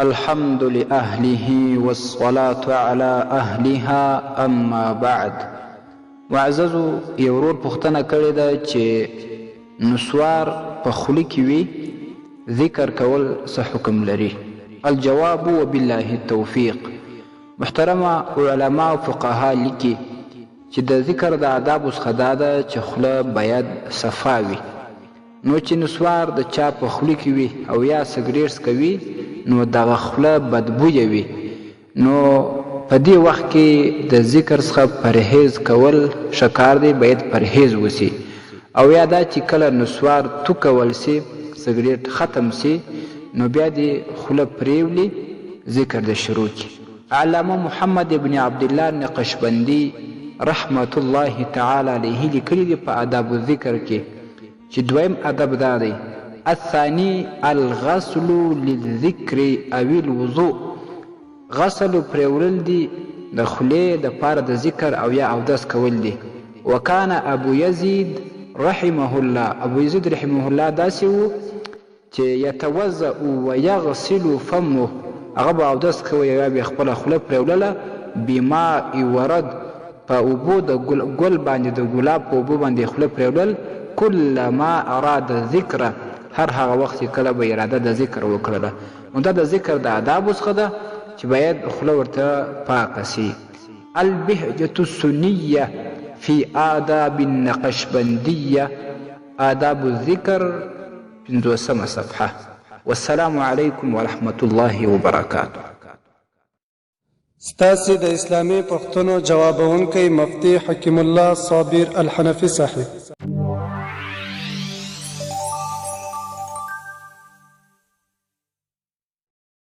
الحمد لأهله والصلاة على أهلها أما بعد. معززو یورور پختنه کړې ده چې نسوار په خوله کې وي ذکر کول څه حکم لري؟ الجواب وبالله التوفیق. محترمه علما او فقها لیکي چې د ذکر د آداب څخه دا ده چې خوله باید صفا وي. نو چې نسوار د چا په خوله کې وي او یا سګریټ کوي نو دغه خوله بدبویه وي، نو په دې وخت کې د ذکر څخه پرهیز کول شکار دی، باید پرهیز وسی. او یا دا چې کله نسوار تو کول سي، سګریټ ختم سي، نو بیا دې خوله پریولي، ذکر د شروع کی. علامه محمد ابن عبدالله نقشبندي رحمت الله تعالی علیه لیکلي دي په آداب الذکر کې چې دویم ادب دا دی: الثاني الغسل للذکر او الوضوء. غسل پریولل دي د خولې د پاره د ذکر او یا اودس کول دي. وکان ابو یزید رحمه الله، ابو یزید رحمه الله داسې و چې یتوضأ ویغسل فمه، هغه به اودس کوي یا به خپله خوله پریولله بماء ورد، په اوبو د ګل باندې د ګلاب په اوبو باندې خوله پریولل. کل ما اراد ذکره، هر هغه وخت چې کله به اراده د ذکر وکړله. نو دا د ذکر د آدابو څخه ده چې باید خوله ورته پاکه سي. البهجة السنیه فی آداب النقشبندیه، آداب الذکر 50 صفحه. والسلام علیکم ورحمة الله وبرکاته. ستاسې د اسلامي پوښتنو جوابونکی مفتي حکیم الله صابر الحنفي صاحب.